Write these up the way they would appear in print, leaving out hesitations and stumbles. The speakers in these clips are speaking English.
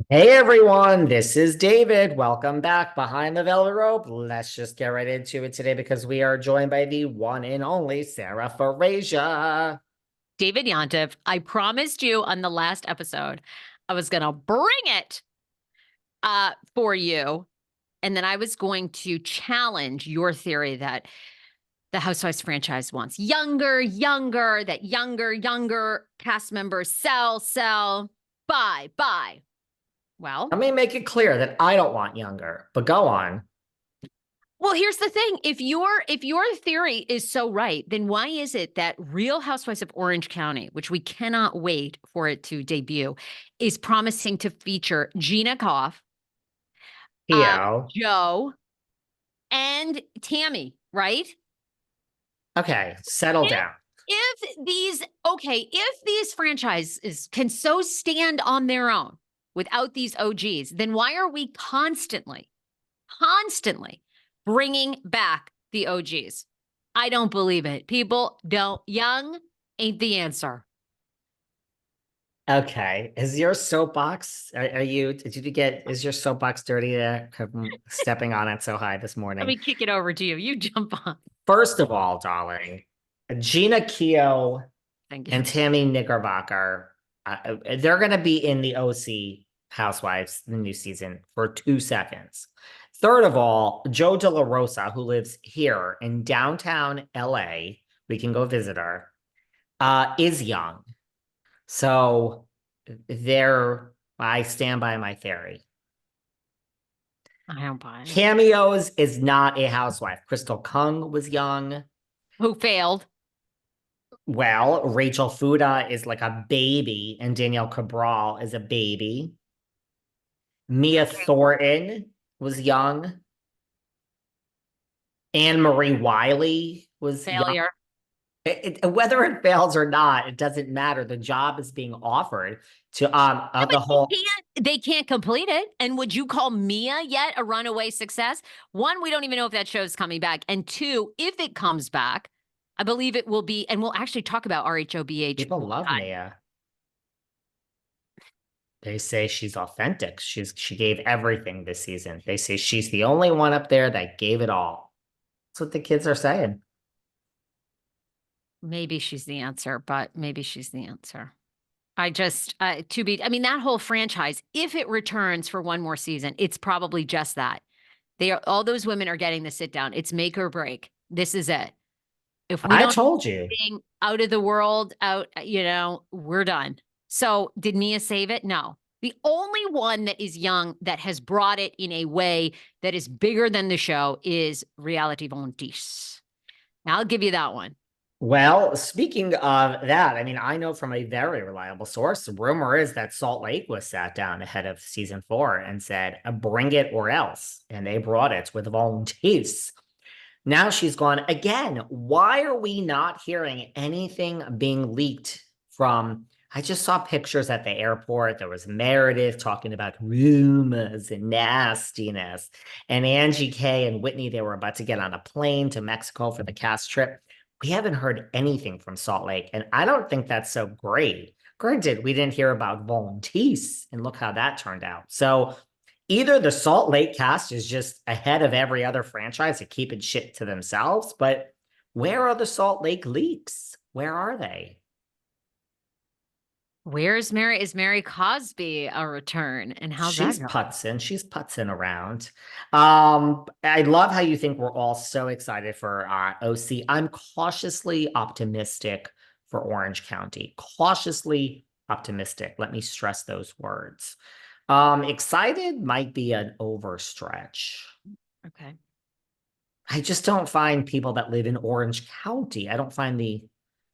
Hey everyone, this is David. Welcome back behind the velvet rope. Let's just get right into it today because we are joined by the one and only Sarah Farasia. David Yontef, I promised you on the last episode I was going to bring it for you. And then I was going to challenge your theory that the Housewives franchise wants that younger cast members sell, buy. Well, Let me make it clear that I don't want younger, but go on. well, here's the thing. If your theory is so right, then why is it that Real Housewives of Orange County, which we cannot wait for it to debut, is promising to feature Gina Koff, Theo. Joe, and Tammy, right? Okay, settle If down. if these franchises can so stand on their own without these OGs, then why are we constantly bringing back the OGs? I don't believe it. People don't. Young ain't the answer. Okay, is your soapbox, is your soapbox dirty there? 'Cause I'm stepping on it so high this Let morning. me kick it over to you. You jump on. First of all, darling, Gina Keogh Thank and you. Tammy Knickerbocker, they're going to be in the OC Housewives, the new season, for 2 seconds. Third of all, Joe De La Rosa, who lives here in downtown LA, we can go visit her, is young. So I stand by my theory. I don't buy it. Cameos is not a housewife. Crystal Kung was young. Who failed? Well, Rachel Fuda is like a baby, and Danielle Cabral is a baby. Mia Thornton was young. Anne Marie Wiley was young. Failure. Whether it fails or not, it doesn't matter. The job is being offered to Yeah, of but the whole. they can't complete it. And would you call Mia yet a runaway success? One, we don't even know if that show's coming back. And two, if it comes back, I believe it will be, and we'll actually talk about RHOBH. People love Mia. They say she's authentic. She gave everything this season. They say she's the only one up there that gave it all. That's what the kids are saying. Maybe she's the answer, but maybe she's the answer. I mean, that whole franchise, if it returns for one more season, it's probably just that. All those women are getting the sit down. It's make or break. This is it. If we I don't told you. being out of the world, we're done. So did Mia save it? No. The only one that is young that has brought it in a way that is bigger than the show is Reality Volontiers. Now I'll give you that one. Well, speaking of that, I mean, I know from a very reliable source, the rumor is that Salt Lake was sat down ahead of season 4 and said, bring it or else. And they brought it with volunteers. Now she's gone again. Why are we not hearing anything being leaked from? I just saw pictures at the airport. There was Meredith talking about rumors and nastiness. And Angie K and Whitney, they were about to get on a plane to Mexico for the cast trip. We haven't heard anything from Salt Lake, and I don't think that's so great. Granted, we didn't hear about volunteers, and look how that turned out. So either the Salt Lake cast is just ahead of every other franchise at keeping shit to themselves, but where are the Salt Lake leaks? Where are they? Where's Mary? Is Mary Cosby a return? And how's that She's going? putzing. She's putzing around. I love how you think we're all so excited for OC. I'm cautiously optimistic for Orange County. Cautiously optimistic. Let me stress those words. Excited might be an overstretch. Okay. I just don't find people that live in Orange County. I don't find the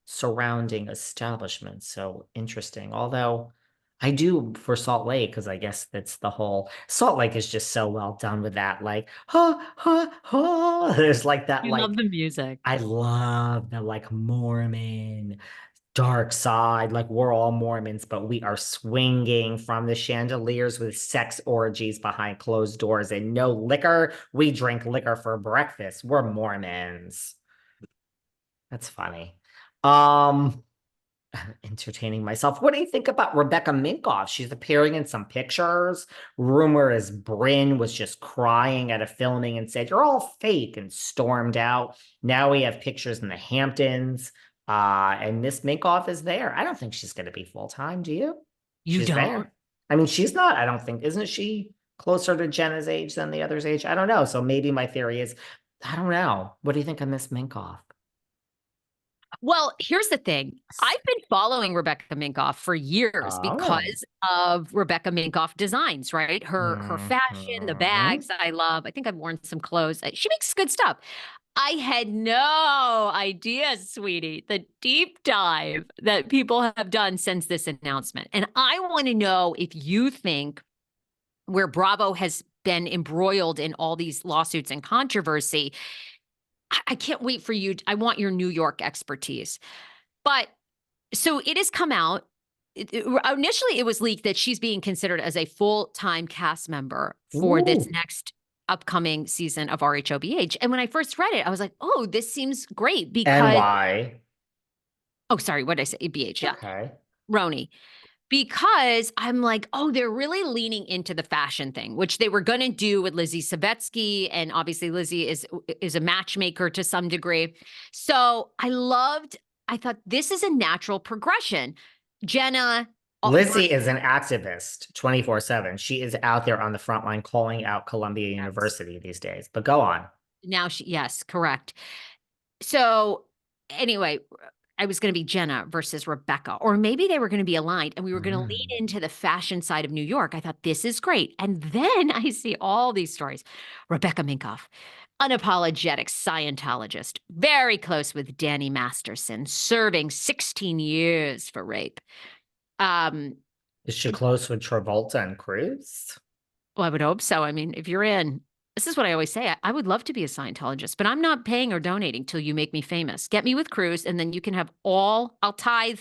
surrounding establishments so interesting. Although I do for Salt Lake, because I guess that's the whole Salt Lake is just so well done with that, like, ha, ha, ha. There's like that, You love like, the music. I love the like Mormon dark side, like we're all Mormons, but we are swinging from the chandeliers with sex orgies behind closed doors and no liquor. We drink liquor for breakfast. We're Mormons. That's funny. Um, entertaining myself. What do you think about Rebecca Minkoff? She's appearing in some pictures. Rumor is Bryn was just crying at a filming and said, "You're all fake," and stormed out. Now we have pictures in the Hamptons. And Miss Minkoff is there. I don't think she's going to be full time. Do you? You She's don't? there. I mean, she's not. I don't think. Isn't she closer to Jenna's age than the other's age? I don't know. So maybe my theory is, I don't know. What do you think of Miss Minkoff? Well, here's the thing. I've been following Rebecca Minkoff for years Oh. because of Rebecca Minkoff designs, right? Her fashion, the bags that I love. I think I've worn some clothes. She makes good stuff. I had no idea, sweetie, the deep dive that people have done since this announcement. And I want to know if you think where Bravo has been embroiled in all these lawsuits and controversy, I can't wait for you. I want your New York expertise. But so it has come out. Initially, it was leaked that she's being considered as a full-time cast member for this next upcoming season of RHOBH. And when I first read it, I was like, oh, this seems great because. And why? Oh, sorry. What did I say? BH. Yeah. Okay. RHONY. Because I'm like, oh, they're really leaning into the fashion thing, which they were going to do with Lizzie Savetsky. And obviously Lizzie is a matchmaker to some degree. So I thought this is a natural progression. Jenna. Lizzie is an activist 24/7. She is out there on the front line calling out Columbia University these days. But go on. Now yes, correct. So anyway, I was going to be Jenna versus Rebecca, or maybe they were going to be aligned and we were going to lean into the fashion side of New York. I thought this is great. And then I see all these stories. Rebecca Minkoff, unapologetic Scientologist, very close with Danny Masterson, serving 16 years for rape. Is she close with Travolta and Cruz? Well, I would hope so. I mean, if you're in, this is what I always say. I would love to be a Scientologist, but I'm not paying or donating till you make me famous. Get me with Cruz, and then you can have I'll tithe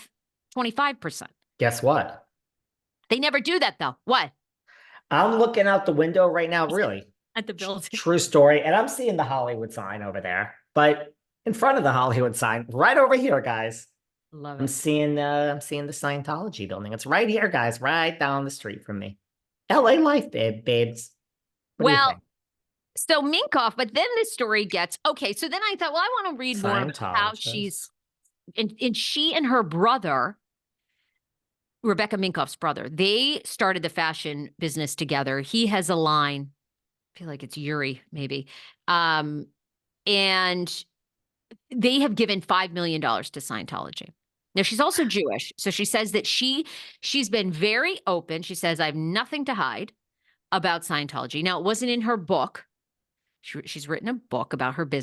25%. Guess what? They never do that, though. What? I'm looking out the window right now, really. At the building. True story. And I'm seeing the Hollywood sign over there. But in front of the Hollywood sign, right over here, guys. Love it. I'm seeing the Scientology building. It's right here, guys, right down the street from me. LA life, babes. Well, so Minkoff, but then the story gets, okay, so then I thought, well, I want to read more about how she's, and she and her brother, Rebecca Minkoff's brother, they started the fashion business together. He has a line, I feel like it's Yuri, maybe. And they have given $5 million to Scientology. Now, she's also Jewish. So she says that she's been very open. She says, I have nothing to hide about Scientology. Now, it wasn't in her book. She's written a book about her business.